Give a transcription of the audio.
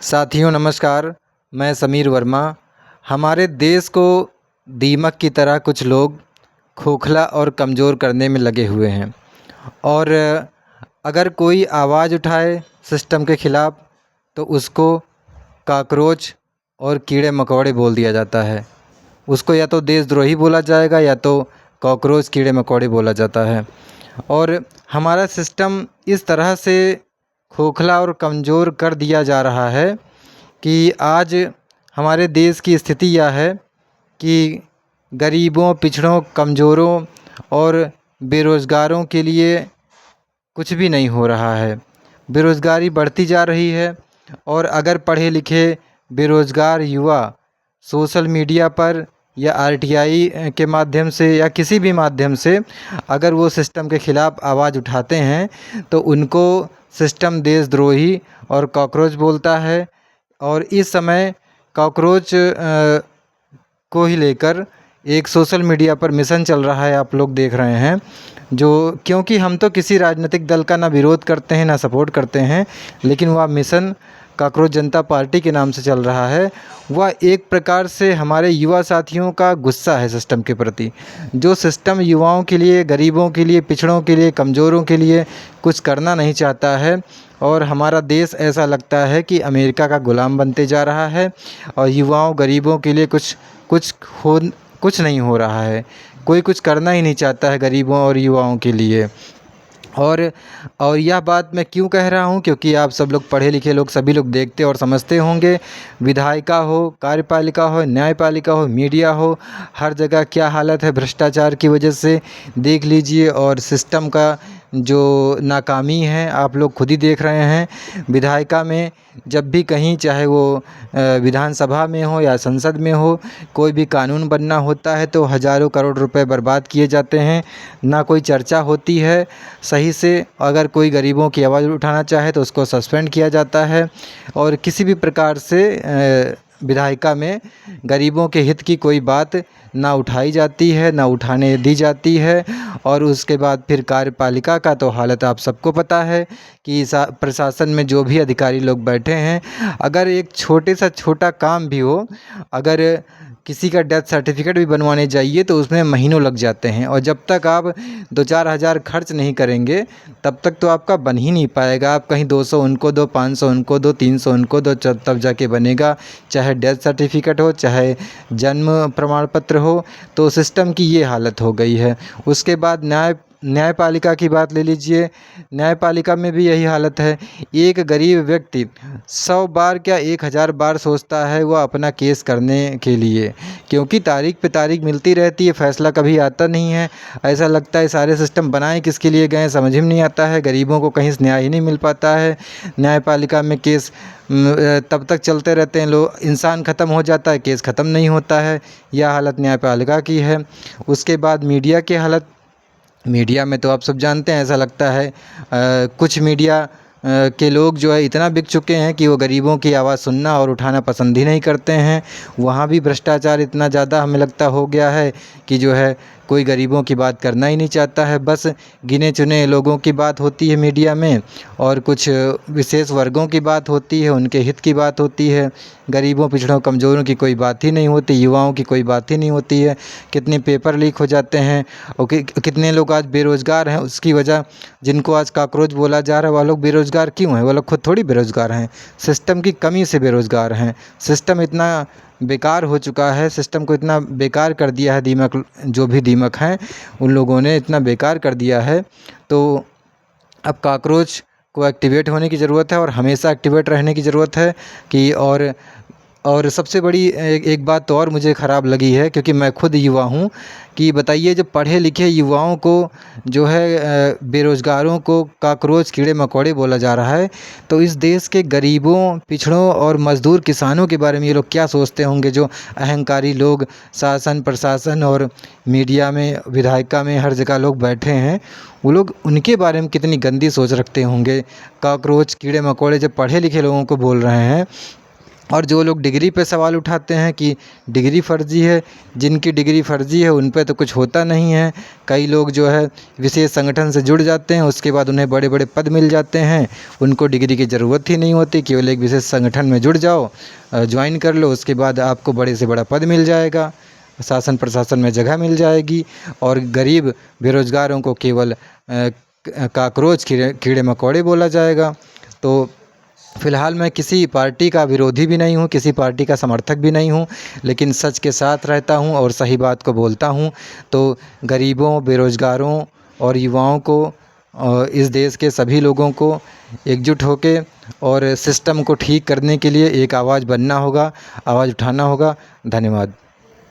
साथियों नमस्कार, मैं समीर वर्मा। हमारे देश को दीमक की तरह कुछ लोग खोखला और कमज़ोर करने में लगे हुए हैं और अगर कोई आवाज़ उठाए सिस्टम के ख़िलाफ़ तो उसको कॉकरोच और कीड़े मकोड़े बोल दिया जाता है। उसको या तो देशद्रोही बोला जाएगा या तो कॉकरोच कीड़े मकोड़े बोला जाता है। और हमारा सिस्टम इस तरह से खोखला और कमज़ोर कर दिया जा रहा है कि आज हमारे देश की स्थिति यह है कि गरीबों, पिछड़ों, कमज़ोरों और बेरोज़गारों के लिए कुछ भी नहीं हो रहा है। बेरोज़गारी बढ़ती जा रही है और अगर पढ़े लिखे बेरोज़गार युवा सोशल मीडिया पर या आरटीआई के माध्यम से या किसी भी माध्यम से अगर वो सिस्टम के ख़िलाफ़ आवाज़ उठाते हैं तो उनको सिस्टम देशद्रोही और कॉकरोच बोलता है। और इस समय कॉकरोच को ही लेकर एक सोशल मीडिया पर मिशन चल रहा है, आप लोग देख रहे हैं। जो क्योंकि हम तो किसी राजनीतिक दल का ना विरोध करते हैं ना सपोर्ट करते हैं, लेकिन वह मिशन कॉकरोच जनता पार्टी के नाम से चल रहा है। वह एक प्रकार से हमारे युवा साथियों का गुस्सा है सिस्टम के प्रति। जो सिस्टम युवाओं के लिए, गरीबों के लिए, पिछड़ों के लिए, कमज़ोरों के लिए कुछ करना नहीं चाहता है और हमारा देश ऐसा लगता है कि अमेरिका का ग़ुलाम बनते जा रहा है और युवाओं, गरीबों के लिए कुछ नहीं हो रहा है। कोई कुछ करना ही नहीं चाहता है गरीबों और युवाओं के लिए। और यह बात मैं क्यों कह रहा हूँ, क्योंकि आप सब लोग पढ़े लिखे लोग सभी लोग देखते और समझते होंगे। विधायिका हो, कार्यपालिका हो, न्यायपालिका हो, मीडिया हो, हर जगह क्या हालत है भ्रष्टाचार की वजह से, देख लीजिए। और सिस्टम का जो नाकामी है आप लोग खुद ही देख रहे हैं। विधायिका में जब भी कहीं, चाहे वो विधानसभा में हो या संसद में हो, कोई भी कानून बनना होता है तो हज़ारों करोड़ रुपए बर्बाद किए जाते हैं। ना कोई चर्चा होती है सही से। अगर कोई गरीबों की आवाज़ उठाना चाहे तो उसको सस्पेंड किया जाता है और किसी भी प्रकार से विधायिका में गरीबों के हित की कोई बात ना उठाई जाती है, ना उठाने दी जाती है। और उसके बाद फिर कार्यपालिका का तो हालत आप सबको पता है कि प्रशासन में जो भी अधिकारी लोग बैठे हैं, अगर एक छोटे सा छोटा काम भी हो, अगर किसी का डेथ सर्टिफिकेट भी बनवाने जाइए तो उसमें महीनों लग जाते हैं। और जब तक आप 2-4 हज़ार खर्च नहीं करेंगे तब तक तो आपका बन ही नहीं पाएगा। आप कहीं 200 उनको दो, 500 उनको दो, 300 उनको दो, तब जाके बनेगा। चाहे डेथ सर्टिफिकेट हो, चाहे जन्म प्रमाण पत्र हो। तो सिस्टम की ये हालत हो गई है। उसके बाद न्यायपालिका की बात ले लीजिए। न्यायपालिका में भी यही हालत है। एक गरीब व्यक्ति 100 बार क्या 1000 बार सोचता है वह अपना केस करने के लिए, क्योंकि तारीख पे तारीख मिलती रहती है, फ़ैसला कभी आता नहीं है। ऐसा लगता है सारे सिस्टम बनाए किसके लिए गए, समझ ही नहीं आता है। गरीबों को कहीं से न्याय ही नहीं मिल पाता है। न्यायपालिका में केस तब तक चलते रहते हैं, लोग, इंसान ख़त्म हो जाता है, केस ख़त्म नहीं होता है। यह हालत न्यायपालिका की है। उसके बाद मीडिया की हालत। मीडिया में तो आप सब जानते हैं, ऐसा लगता है कुछ मीडिया के लोग जो है इतना बिक चुके हैं कि वो गरीबों की आवाज़ सुनना और उठाना पसंद ही नहीं करते हैं। वहाँ भी भ्रष्टाचार इतना ज़्यादा हमें लगता हो गया है कि जो है कोई गरीबों की बात करना ही नहीं चाहता है। बस गिने चुने लोगों की बात होती है मीडिया में और कुछ विशेष वर्गों की बात होती है, उनके हित की बात होती है। गरीबों, पिछड़ों, कमज़ोरों की कोई बात ही नहीं होती, युवाओं की कोई बात ही नहीं होती है। कितने पेपर लीक हो जाते हैं और कितने लोग आज बेरोज़गार हैं। उसकी वजह, जिनको आज कॉकरोच बोला जा रहा है, वह लोग बेरोज़गार क्यों हैं? वो लोग खुद थोड़ी बेरोज़गार हैं, सिस्टम की कमी से बेरोज़गार हैं। सिस्टम इतना बेकार हो चुका है, सिस्टम को इतना बेकार कर दिया है, दीमक, जो भी दीमक हैं उन लोगों ने इतना बेकार कर दिया है। तो अब कॉकरोच को एक्टिवेट होने की ज़रूरत है और हमेशा एक्टिवेट रहने की ज़रूरत है कि और सबसे बड़ी एक बात तो और मुझे ख़राब लगी है, क्योंकि मैं खुद युवा हूँ, कि बताइए जब पढ़े लिखे युवाओं को जो है बेरोज़गारों को कॉकरोच, कीड़े मकोड़े बोला जा रहा है, तो इस देश के गरीबों, पिछड़ों और मज़दूर किसानों के बारे में ये लोग क्या सोचते होंगे? जो अहंकारी लोग शासन, प्रशासन और मीडिया में, विधायिका में, हर जगह लोग बैठे हैं, वो लोग उनके बारे में कितनी गंदी सोच रखते होंगे। कॉकरोच, कीड़े मकोड़े जब पढ़े लिखे लोगों को बोल रहे हैं और जो लोग डिग्री पे सवाल उठाते हैं कि डिग्री फ़र्ज़ी है, जिनकी डिग्री फ़र्ज़ी है उन पे तो कुछ होता नहीं है। कई लोग जो है विशेष संगठन से जुड़ जाते हैं, उसके बाद उन्हें बड़े बड़े पद मिल जाते हैं, उनको डिग्री की ज़रूरत ही नहीं होती। केवल एक विशेष संगठन में जुड़ जाओ, ज्वाइन कर लो, उसके बाद आपको बड़े से बड़ा पद मिल जाएगा, शासन प्रशासन में जगह मिल जाएगी और गरीब बेरोज़गारों को केवल काकरोच कीड़े मकोड़े बोला जाएगा। तो फ़िलहाल मैं किसी पार्टी का विरोधी भी नहीं हूँ, किसी पार्टी का समर्थक भी नहीं हूँ, लेकिन सच के साथ रहता हूँ और सही बात को बोलता हूँ। तो गरीबों, बेरोज़गारों और युवाओं को इस देश के सभी लोगों को एकजुट होके और सिस्टम को ठीक करने के लिए एक आवाज़ बनना होगा, आवाज़ उठाना होगा। धन्यवाद।